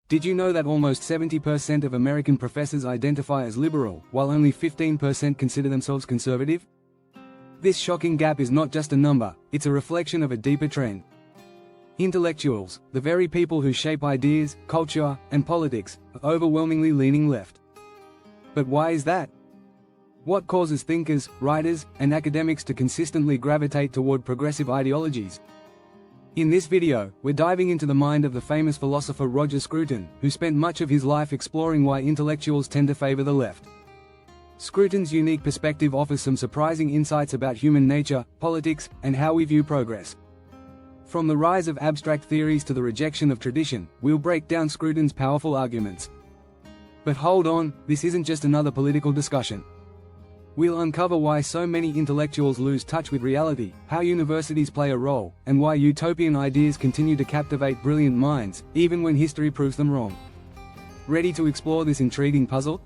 Did you know that almost 70% of American professors identify as liberal, while only 15% consider themselves conservative? This shocking gap is not just a number, it's a reflection of a deeper trend. Intellectuals, the very people who shape ideas, culture, and politics, are overwhelmingly leaning left. But why is that? What causes thinkers, writers, and academics to consistently gravitate toward progressive ideologies? In this video, we're diving into the mind of the famous philosopher Roger Scruton, who spent much of his life exploring why intellectuals tend to favor the left. Scruton's unique perspective offers some surprising insights about human nature, politics, and how we view progress. From the rise of abstract theories to the rejection of tradition, we'll break down Scruton's powerful arguments. But hold on, this isn't just another political discussion. We'll uncover why so many intellectuals lose touch with reality, how universities play a role, and why utopian ideas continue to captivate brilliant minds, even when history proves them wrong. Ready to explore this intriguing puzzle?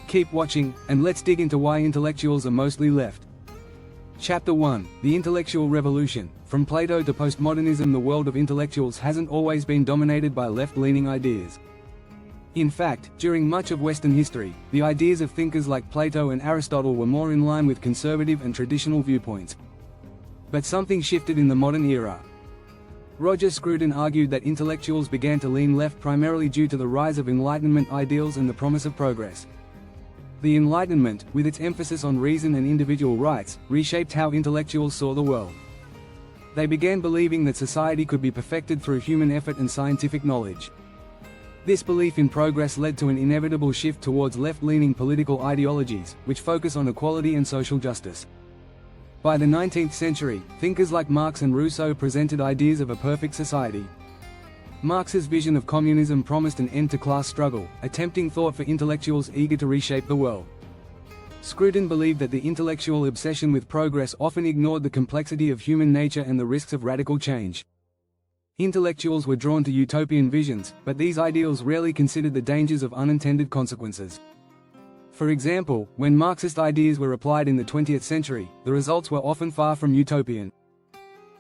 Keep watching, and let's dig into why intellectuals are mostly left. Chapter 1: The Intellectual Revolution. From Plato to postmodernism, the world of intellectuals hasn't always been dominated by left-leaning ideas. In fact, during much of Western history, the ideas of thinkers like Plato and Aristotle were more in line with conservative and traditional viewpoints. But something shifted in the modern era. Roger Scruton argued that intellectuals began to lean left primarily due to the rise of Enlightenment ideals and the promise of progress. The Enlightenment, with its emphasis on reason and individual rights, reshaped how intellectuals saw the world. They began believing that society could be perfected through human effort and scientific knowledge. This belief in progress led to an inevitable shift towards left-leaning political ideologies, which focus on equality and social justice. By the 19th century, thinkers like Marx and Rousseau presented ideas of a perfect society. Marx's vision of communism promised an end to class struggle, a tempting thought for intellectuals eager to reshape the world. Scruton believed that the intellectual obsession with progress often ignored the complexity of human nature and the risks of radical change. Intellectuals were drawn to utopian visions, but these ideals rarely considered the dangers of unintended consequences. For example, when Marxist ideas were applied in the 20th century, the results were often far from utopian.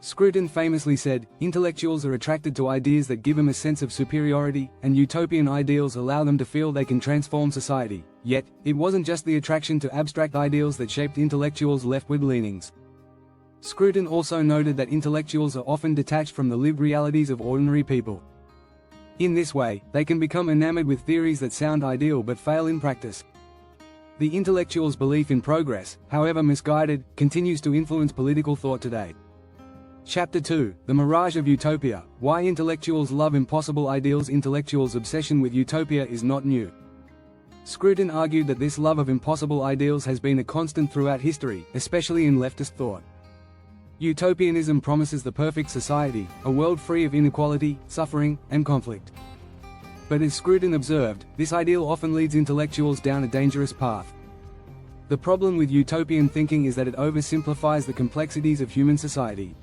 Scruton famously said, "Intellectuals are attracted to ideas that give them a sense of superiority, and utopian ideals allow them to feel they can transform society." Yet, it wasn't just the attraction to abstract ideals that shaped intellectuals' leftward leanings. Scruton also noted that intellectuals are often detached from the lived realities of ordinary people. In this way, they can become enamored with theories that sound ideal but fail in practice. The intellectual's belief in progress, however misguided, continues to influence political thought today. Chapter 2: The Mirage of Utopia. Why intellectuals love impossible ideals. Intellectuals' obsession with utopia is not new. Scruton argued that this love of impossible ideals has been a constant throughout history, especially in leftist thought. Utopianism promises the perfect society, a world free of inequality, suffering, and conflict. But as Scruton observed, this ideal often leads intellectuals down a dangerous path. The problem with utopian thinking is that it oversimplifies the complexities of human society.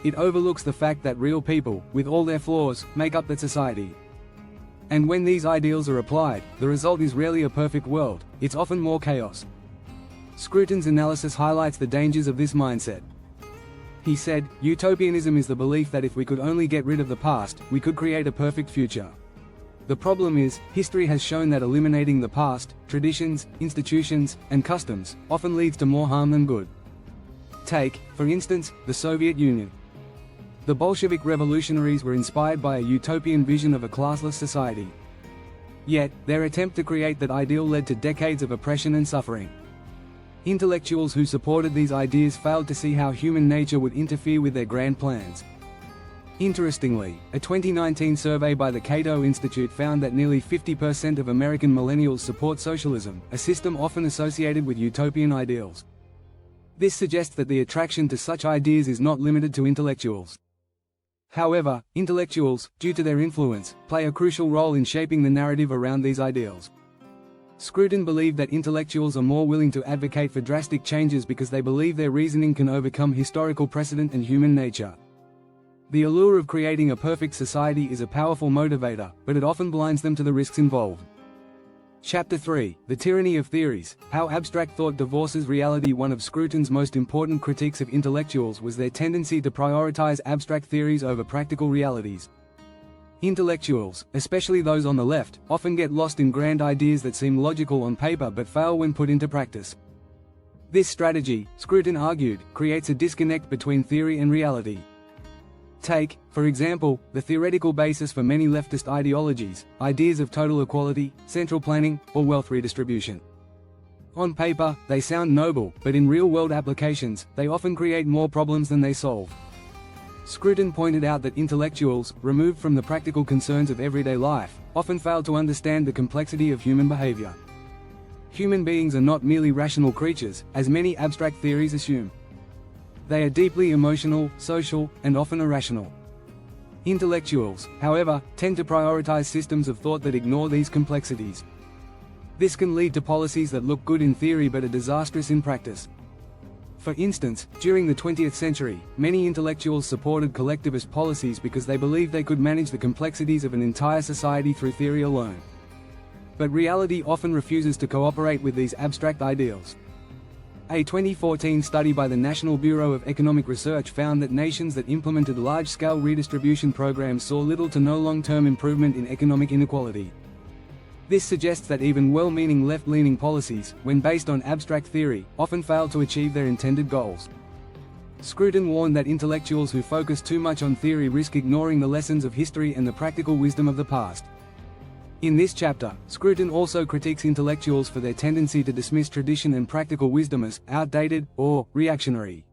It overlooks the fact that real people, with all their flaws, make up that society. And when these ideals are applied, the result is rarely a perfect world, it's often more chaos. Scruton's analysis highlights the dangers of this mindset. He said, "Utopianism is the belief that if we could only get rid of the past, we could create a perfect future. The problem is, history has shown that eliminating the past, traditions, institutions, and customs, often leads to more harm than good." Take, for instance, the Soviet Union. The Bolshevik revolutionaries were inspired by a utopian vision of a classless society. Yet, their attempt to create that ideal led to decades of oppression and suffering. Intellectuals who supported these ideas failed to see how human nature would interfere with their grand plans. Interestingly, a 2019 survey by the Cato Institute found that nearly 50% of American millennials support socialism, a system often associated with utopian ideals. This suggests that the attraction to such ideas is not limited to intellectuals. However, intellectuals, due to their influence, play a crucial role in shaping the narrative around these ideals. Scruton believed that intellectuals are more willing to advocate for drastic changes because they believe their reasoning can overcome historical precedent and human nature. The allure of creating a perfect society is a powerful motivator, but it often blinds them to the risks involved. Chapter 3: The Tyranny of Theories. How abstract thought divorces reality. One of Scruton's most important critiques of intellectuals was their tendency to prioritize abstract theories over practical realities. Intellectuals, especially those on the left, often get lost in grand ideas that seem logical on paper but fail when put into practice. This strategy, Scruton argued, creates a disconnect between theory and reality. Take, for example, the theoretical basis for many leftist ideologies, ideas of total equality, central planning, or wealth redistribution. On paper, they sound noble, but in real-world applications, they often create more problems than they solve. Scruton pointed out that intellectuals, removed from the practical concerns of everyday life, often fail to understand the complexity of human behavior. Human beings are not merely rational creatures, as many abstract theories assume. They are deeply emotional, social, and often irrational. Intellectuals, however, tend to prioritize systems of thought that ignore these complexities. This can lead to policies that look good in theory but are disastrous in practice. For instance, during the 20th century, many intellectuals supported collectivist policies because they believed they could manage the complexities of an entire society through theory alone. But reality often refuses to cooperate with these abstract ideals. A 2014 study by the National Bureau of Economic Research found that nations that implemented large-scale redistribution programs saw little to no long-term improvement in economic inequality. This suggests that even well-meaning left-leaning policies, when based on abstract theory, often fail to achieve their intended goals. Scruton warned that intellectuals who focus too much on theory risk ignoring the lessons of history and the practical wisdom of the past. In this chapter, Scruton also critiques intellectuals for their tendency to dismiss tradition and practical wisdom as outdated or reactionary.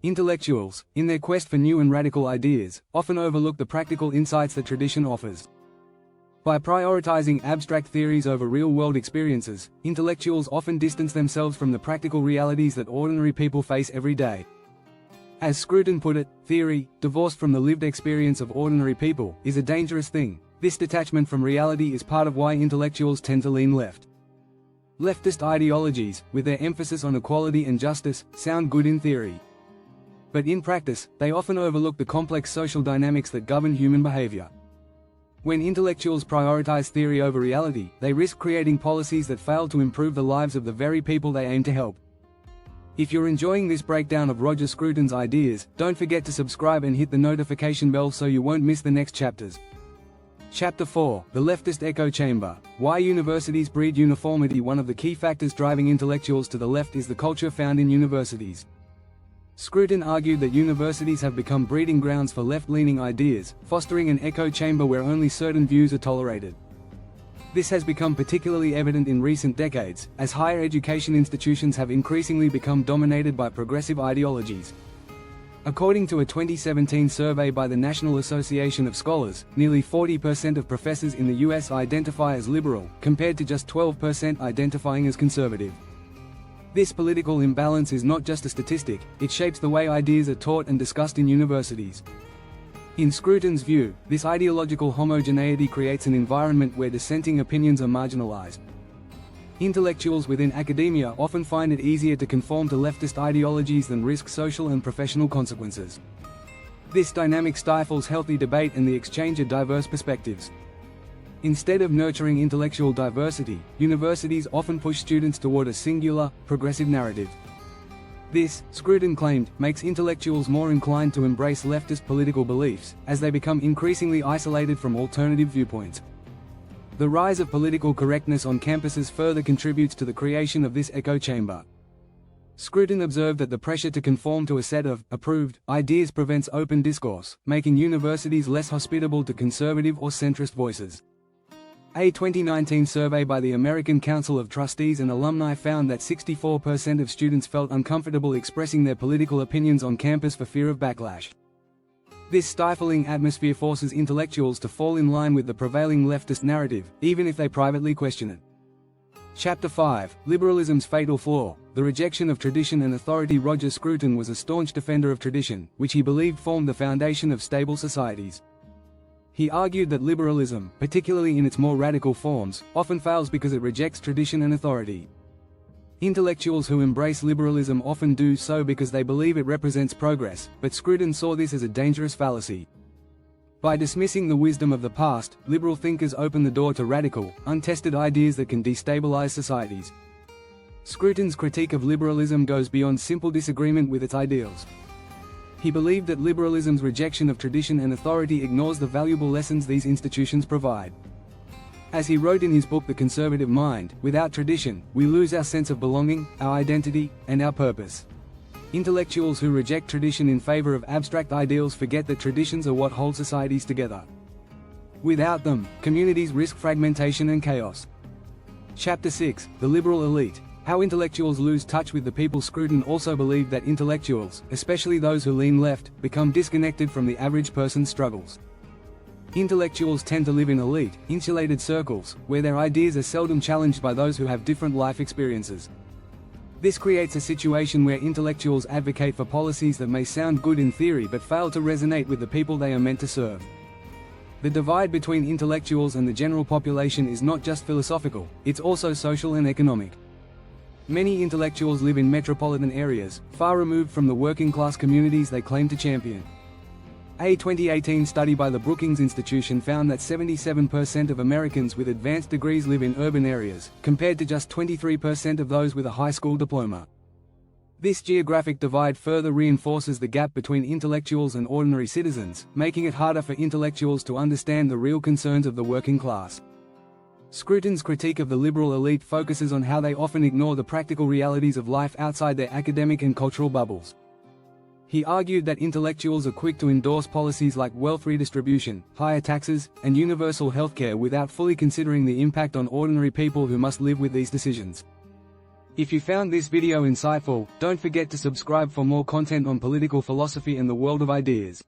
Intellectuals, in their quest for new and radical ideas, often overlook the practical insights that tradition offers. By prioritizing abstract theories over real-world experiences, intellectuals often distance themselves from the practical realities that ordinary people face every day. As Scruton put it, theory, divorced from the lived experience of ordinary people, is a dangerous thing. This detachment from reality is part of why intellectuals tend to lean left. Leftist ideologies, with their emphasis on equality and justice, sound good in theory. But in practice, they often overlook the complex social dynamics that govern human behavior. When intellectuals prioritize theory over reality, they risk creating policies that fail to improve the lives of the very people they aim to help. If you're enjoying this breakdown of Roger Scruton's ideas, don't forget to subscribe and hit the notification bell so you won't miss the next chapters. Chapter 4, The Leftist Echo Chamber. Why universities breed uniformity. One of the key factors driving intellectuals to the left is the culture found in universities. Scruton argued that universities have become breeding grounds for left-leaning ideas, fostering an echo chamber where only certain views are tolerated. This has become particularly evident in recent decades, as higher education institutions have increasingly become dominated by progressive ideologies. According to a 2017 survey by the National Association of Scholars, nearly 40% of professors in the US identify as liberal, compared to just 12% identifying as conservative. This political imbalance is not just a statistic, it shapes the way ideas are taught and discussed in universities. In Scruton's view, this ideological homogeneity creates an environment where dissenting opinions are marginalized. Intellectuals within academia often find it easier to conform to leftist ideologies than risk social and professional consequences. This dynamic stifles healthy debate and the exchange of diverse perspectives. Instead of nurturing intellectual diversity, universities often push students toward a singular, progressive narrative. This, Scruton claimed, makes intellectuals more inclined to embrace leftist political beliefs, as they become increasingly isolated from alternative viewpoints. The rise of political correctness on campuses further contributes to the creation of this echo chamber. Scruton observed that the pressure to conform to a set of approved ideas prevents open discourse, making universities less hospitable to conservative or centrist voices. A 2019 survey by the American Council of Trustees and Alumni found that 64% of students felt uncomfortable expressing their political opinions on campus for fear of backlash. This stifling atmosphere forces intellectuals to fall in line with the prevailing leftist narrative, even if they privately question it. Chapter 5, Liberalism's Fatal Flaw, The Rejection of Tradition and Authority. Roger Scruton was a staunch defender of tradition, which he believed formed the foundation of stable societies. He argued that liberalism, particularly in its more radical forms, often fails because it rejects tradition and authority. Intellectuals who embrace liberalism often do so because they believe it represents progress, but Scruton saw this as a dangerous fallacy. By dismissing the wisdom of the past, liberal thinkers open the door to radical, untested ideas that can destabilize societies. Scruton's critique of liberalism goes beyond simple disagreement with its ideals. He believed that liberalism's rejection of tradition and authority ignores the valuable lessons these institutions provide. As he wrote in his book The Conservative Mind, without tradition, we lose our sense of belonging, our identity, and our purpose. Intellectuals who reject tradition in favor of abstract ideals forget that traditions are what hold societies together. Without them, communities risk fragmentation and chaos. Chapter 6: The Liberal Elite. How intellectuals lose touch with the people. Scruton also believed that intellectuals, especially those who lean left, become disconnected from the average person's struggles. Intellectuals tend to live in elite, insulated circles, where their ideas are seldom challenged by those who have different life experiences. This creates a situation where intellectuals advocate for policies that may sound good in theory but fail to resonate with the people they are meant to serve. The divide between intellectuals and the general population is not just philosophical, it's also social and economic. Many intellectuals live in metropolitan areas, far removed from the working-class communities they claim to champion. A 2018 study by the Brookings Institution found that 77% of Americans with advanced degrees live in urban areas, compared to just 23% of those with a high school diploma. This geographic divide further reinforces the gap between intellectuals and ordinary citizens, making it harder for intellectuals to understand the real concerns of the working class. Scruton's critique of the liberal elite focuses on how they often ignore the practical realities of life outside their academic and cultural bubbles. He argued that intellectuals are quick to endorse policies like wealth redistribution, higher taxes, and universal healthcare without fully considering the impact on ordinary people who must live with these decisions. If you found this video insightful, don't forget to subscribe for more content on political philosophy and the world of ideas.